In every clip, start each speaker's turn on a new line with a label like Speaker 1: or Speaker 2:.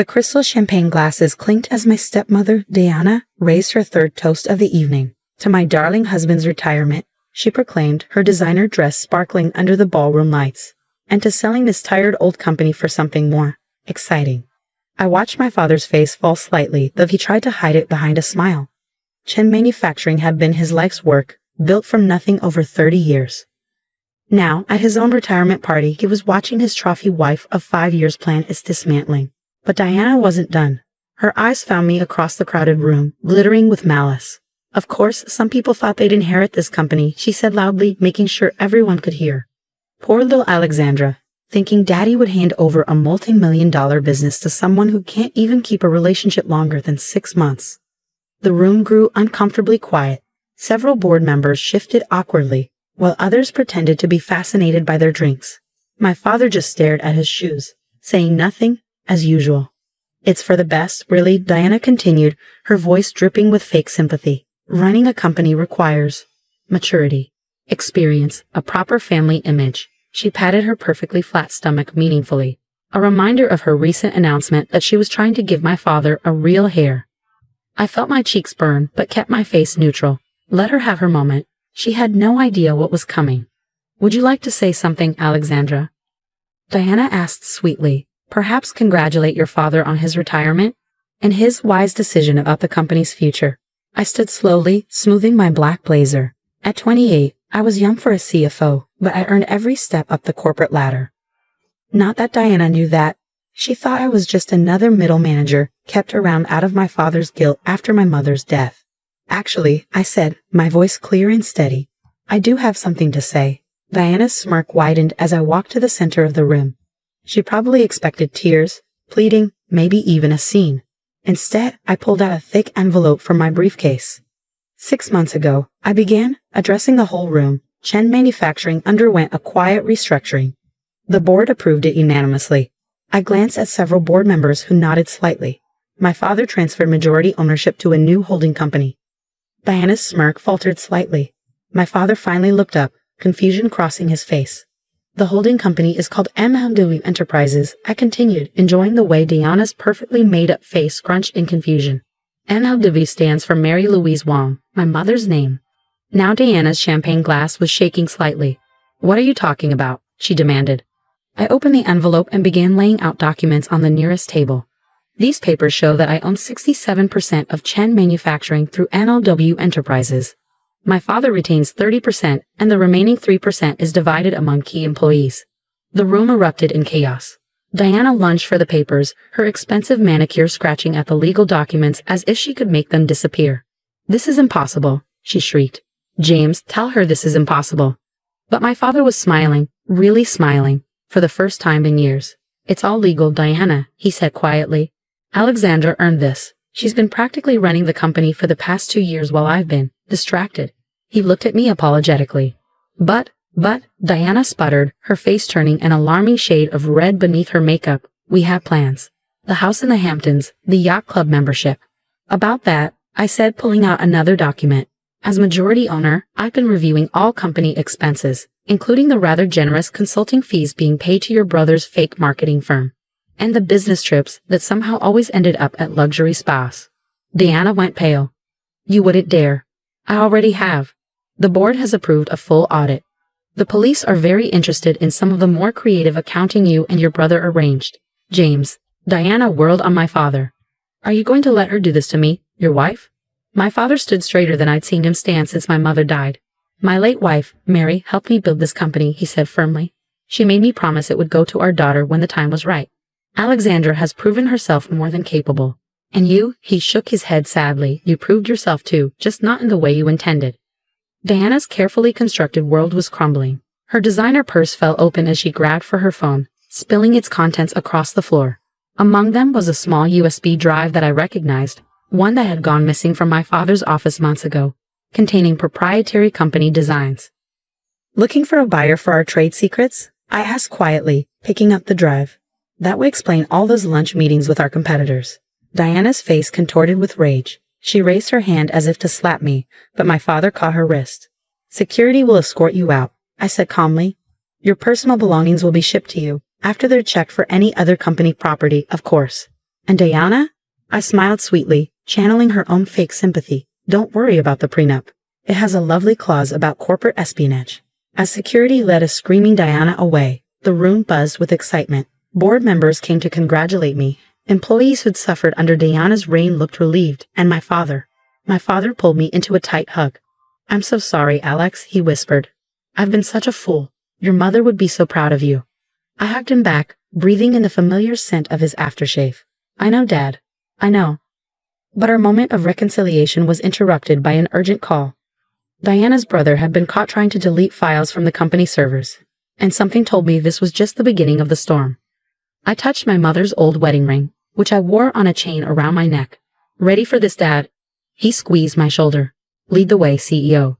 Speaker 1: The crystal champagne glasses clinked as my stepmother, Diana, raised her third toast of the evening. To my darling husband's retirement, she proclaimed, her designer dress sparkling under the ballroom lights. And to selling this tired old company for something more exciting. I watched my father's face fall slightly, though he tried to hide it behind a smile. Chen Manufacturing had been his life's work, built from nothing over 30 years. Now, at his own retirement party, he was watching his trophy wife of 5 years plan its dismantling. But Diana wasn't done. Her eyes found me across the crowded room, glittering with malice. Of course, some people thought they'd inherit this company, she said loudly, making sure everyone could hear. Poor little Alexandra, thinking Daddy would hand over a multi-million-dollar business to someone who can't even keep a relationship longer than 6 months. The room grew uncomfortably quiet. Several board members shifted awkwardly, while others pretended to be fascinated by their drinks. My father just stared at his shoes, saying nothing, as usual. It's for the best, really, Diana continued, her voice dripping with fake sympathy. Running a company requires maturity, experience, a proper family image. She patted her perfectly flat stomach meaningfully, a reminder of her recent announcement that she was trying to give my father a real heir. I felt my cheeks burn, but kept my face neutral. Let her have her moment. She had no idea what was coming. Would you like to say something, Alexandra? Diana asked sweetly. Perhaps congratulate your father on his retirement and his wise decision about the company's future. I stood slowly, smoothing my black blazer. At 28, I was young for a CFO, but I earned every step up the corporate ladder. Not that Diana knew that. She thought I was just another middle manager, kept around out of my father's guilt after my mother's death. Actually, I said, my voice clear and steady, I do have something to say. Diana's smirk widened as I walked to the center of the room. She probably expected tears, pleading, maybe even a scene. Instead, I pulled out a thick envelope from my briefcase. 6 months ago, I began addressing the whole room. Chen Manufacturing underwent a quiet restructuring. The board approved it unanimously. I glanced at several board members who nodded slightly. My father transferred majority ownership to a new holding company. Diana's smirk faltered slightly. My father finally looked up, confusion crossing his face. The holding company is called MyDad's Enterprises, I continued, enjoying the way Diana's perfectly made-up face scrunched in confusion. MyDad's stands for Mary Louise Wong, my mother's name. Now Diana's champagne glass was shaking slightly. What are you talking about? She demanded. I opened the envelope and began laying out documents on the nearest table. These papers show that I own 67% of Chen Manufacturing through MyDad's Enterprises. My father retains 30%, and the remaining 3% is divided among key employees. The room erupted in chaos. Diana lunged for the papers, her expensive manicure scratching at the legal documents as if she could make them disappear. This is impossible, she shrieked. James, tell her this is impossible. But my father was smiling, really smiling, for the first time in years. It's all legal, Diana, he said quietly. Alexandra earned this. She's been practically running the company for the past 2 years while I've been distracted. He looked at me apologetically. But, Diana sputtered, her face turning an alarming shade of red beneath her makeup. We have plans. The house in the Hamptons, the yacht club membership. About that, I said, pulling out another document. As majority owner, I've been reviewing all company expenses, including the rather generous consulting fees being paid to your brother's fake marketing firm. And the business trips that somehow always ended up at luxury spas. Diana went pale. You wouldn't dare. I already have. The board has approved a full audit. The police are very interested in some of the more creative accounting you and your brother arranged. James. Diana whirled on my father. Are you going to let her do this to me, your wife? My father stood straighter than I'd seen him stand since my mother died. My late wife, Mary, helped me build this company, he said firmly. She made me promise it would go to our daughter when the time was right. Alexandra has proven herself more than capable. And you, he shook his head sadly, you proved yourself too, just not in the way you intended. Diana's carefully constructed world was crumbling. Her designer purse fell open as she grabbed for her phone, spilling its contents across the floor. Among them was a small USB drive that I recognized, one that had gone missing from my father's office months ago, containing proprietary company designs. Looking for a buyer for our trade secrets? I asked quietly, picking up the drive. That would explain all those lunch meetings with our competitors. Diana's face contorted with rage. She raised her hand as if to slap me, but my father caught her wrist. Security will escort you out, I said calmly. Your personal belongings will be shipped to you, after they're checked for any other company property, of course. And Diana? I smiled sweetly, channeling her own fake sympathy. Don't worry about the prenup. It has a lovely clause about corporate espionage. As security led a screaming Diana away, the room buzzed with excitement. Board members came to congratulate me. Employees who'd suffered under Diana's reign looked relieved, and my father pulled me into a tight hug. I'm so sorry, Alex, he whispered. I've been such a fool. Your mother would be so proud of you. I hugged him back, breathing in the familiar scent of his aftershave. I know, Dad. I know. But our moment of reconciliation was interrupted by an urgent call. Diana's brother had been caught trying to delete files from the company servers, and something told me this was just the beginning of the storm. I touched my mother's old wedding ring, which I wore on a chain around my neck. Ready for this, Dad? He squeezed my shoulder. Lead the way, CEO.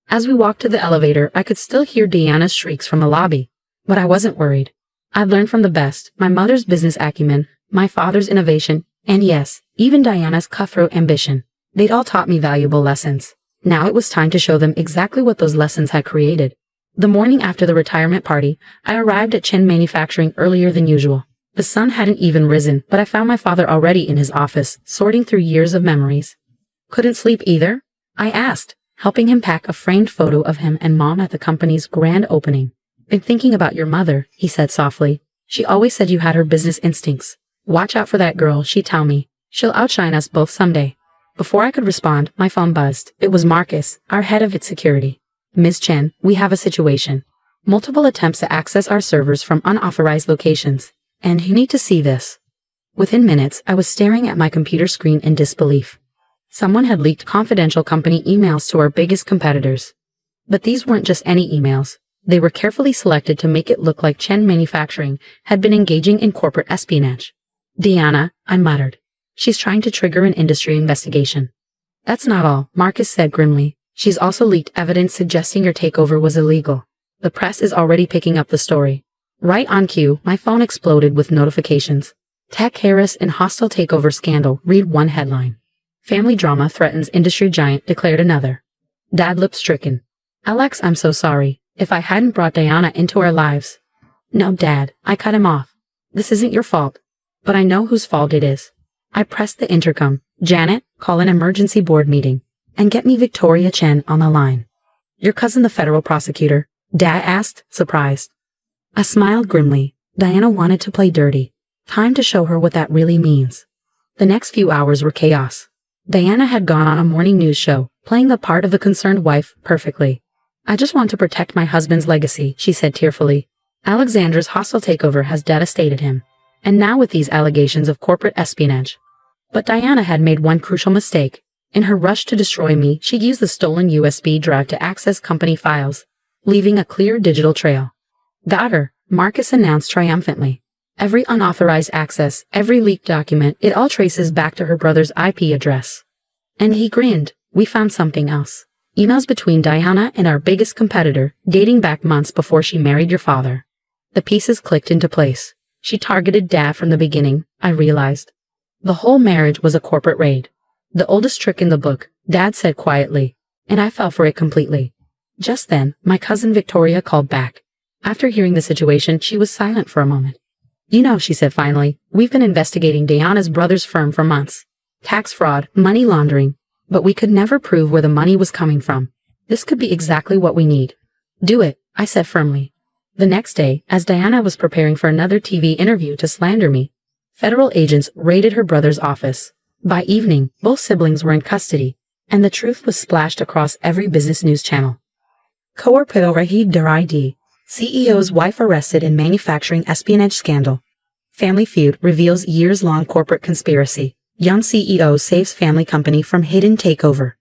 Speaker 1: As we walked to the elevator, I could still hear Diana's shrieks from the lobby, but I wasn't worried. I'd learned from the best, my mother's business acumen, my father's innovation, and yes, even Diana's cutthroat ambition. They'd all taught me valuable lessons. Now it was time to show them exactly what those lessons had created. The morning after the retirement party, I arrived at Chen Manufacturing earlier than usual. The sun hadn't even risen, but I found my father already in his office, sorting through years of memories. Couldn't sleep either? I asked, helping him pack a framed photo of him and Mom at the company's grand opening. Been thinking about your mother, he said softly. She always said you had her business instincts. Watch out for that girl, she'd tell me. She'll outshine us both someday. Before I could respond, my phone buzzed. It was Marcus, our head of its security. Ms. Chen, we have a situation. Multiple attempts to access our servers from unauthorized locations. And you need to see this. Within minutes, I was staring at my computer screen in disbelief. Someone had leaked confidential company emails to our biggest competitors. But these weren't just any emails. They were carefully selected to make it look like Chen Manufacturing had been engaging in corporate espionage. Diana, I muttered. She's trying to trigger an industry investigation. That's not all, Marcus said grimly. She's also leaked evidence suggesting your takeover was illegal. The press is already picking up the story. Right on cue, my phone exploded with notifications. Tech Harris in hostile takeover scandal, read one headline. Family drama threatens industry giant, declared another. Dad looked stricken. Alex, I'm so sorry. If I hadn't brought Diana into our lives. No, Dad, I cut him off. This isn't your fault. But I know whose fault it is. I pressed the intercom. Janet, call an emergency board meeting. And get me Victoria Chen on the line. Your cousin the federal prosecutor? Dad asked, surprised. I smiled grimly. Diana wanted to play dirty. Time to show her what that really means. The next few hours were chaos. Diana had gone on a morning news show, playing the part of the concerned wife perfectly. I just want to protect my husband's legacy, she said tearfully. Alexandra's hostile takeover has devastated him. And now with these allegations of corporate espionage. But Diana had made one crucial mistake. In her rush to destroy me, she'd used the stolen USB drive to access company files, leaving a clear digital trail. Got her, Marcus announced triumphantly. Every unauthorized access, every leaked document, it all traces back to her brother's IP address. And he grinned. We found something else. Emails between Diana and our biggest competitor, dating back months before she married your father. The pieces clicked into place. She targeted Dad from the beginning, I realized. The whole marriage was a corporate raid. The oldest trick in the book, Dad said quietly, and I fell for it completely. Just then, my cousin Victoria called back. After hearing the situation, she was silent for a moment. You know, she said finally, we've been investigating Diana's brother's firm for months. Tax fraud, money laundering. But we could never prove where the money was coming from. This could be exactly what we need. Do it, I said firmly. The next day, as Diana was preparing for another TV interview to slander me, federal agents raided her brother's office. By evening, both siblings were in custody, and the truth was splashed across every business news channel. Corpo Rahid Daridi, CEO's wife arrested in manufacturing espionage scandal. Family feud reveals years-long corporate conspiracy. Young CEO saves family company from hidden takeover.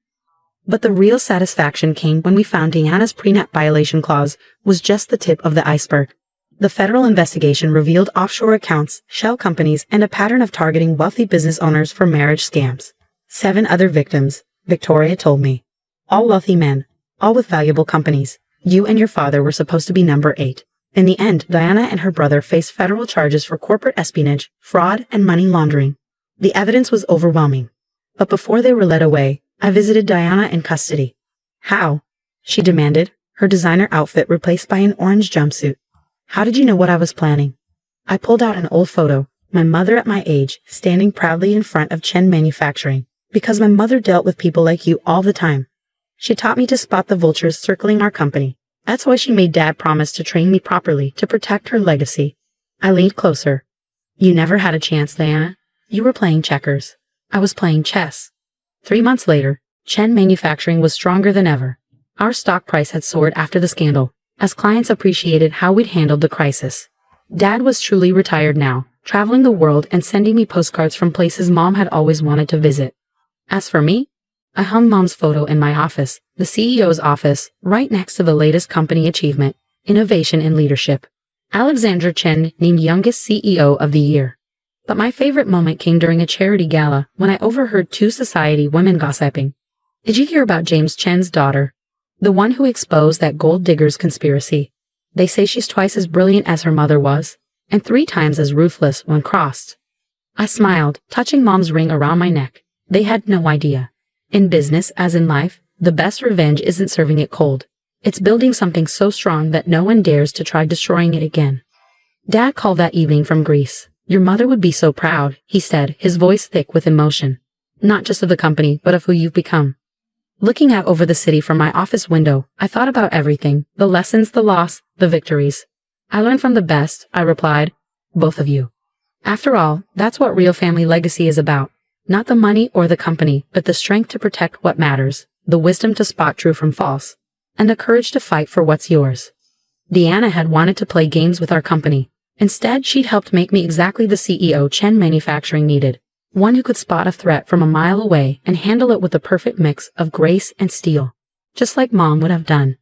Speaker 1: But the real satisfaction came when we found Diana's prenup violation clause was just the tip of the iceberg. The federal investigation revealed offshore accounts, shell companies, and a pattern of targeting wealthy business owners for marriage scams. 7 other victims, Victoria told me. All wealthy men, all with valuable companies. You and your father were supposed to be number 8. In the end, Diana and her brother faced federal charges for corporate espionage, fraud, and money laundering. The evidence was overwhelming. But before they were led away, I visited Diana in custody. How? She demanded, her designer outfit replaced by an orange jumpsuit. How did you know what I was planning? I pulled out an old photo, my mother at my age, standing proudly in front of Chen Manufacturing, because my mother dealt with people like you all the time. She taught me to spot the vultures circling our company. That's why she made Dad promise to train me properly to protect her legacy. I leaned closer. You never had a chance, Diana. You were playing checkers. I was playing chess. 3 months later, Chen Manufacturing was stronger than ever. Our stock price had soared after the scandal, as clients appreciated how we'd handled the crisis. Dad was truly retired now, traveling the world and sending me postcards from places Mom had always wanted to visit. As for me, I hung Mom's photo in my office, the CEO's office, right next to the latest company achievement, innovation and leadership. Alexandra Chen named youngest CEO of the year. But my favorite moment came during a charity gala when I overheard 2 society women gossiping. Did you hear about James Chen's daughter? The one who exposed that gold diggers conspiracy. They say she's twice as brilliant as her mother was, and 3 times as ruthless when crossed. I smiled, touching Mom's ring around my neck. They had no idea. In business, as in life, the best revenge isn't serving it cold. It's building something so strong that no one dares to try destroying it again. Dad called that evening from Greece. Your mother would be so proud, he said, his voice thick with emotion. Not just of the company, but of who you've become. Looking out over the city from my office window, I thought about everything, the lessons, the loss, the victories. I learned from the best, I replied. Both of you. After all, that's what real family legacy is about. Not the money or the company, but the strength to protect what matters, the wisdom to spot true from false, and the courage to fight for what's yours. Deanna had wanted to play games with our company. Instead, she'd helped make me exactly the CEO Chen Manufacturing needed. One who could spot a threat from a mile away and handle it with the perfect mix of grace and steel. Just like Mom would have done.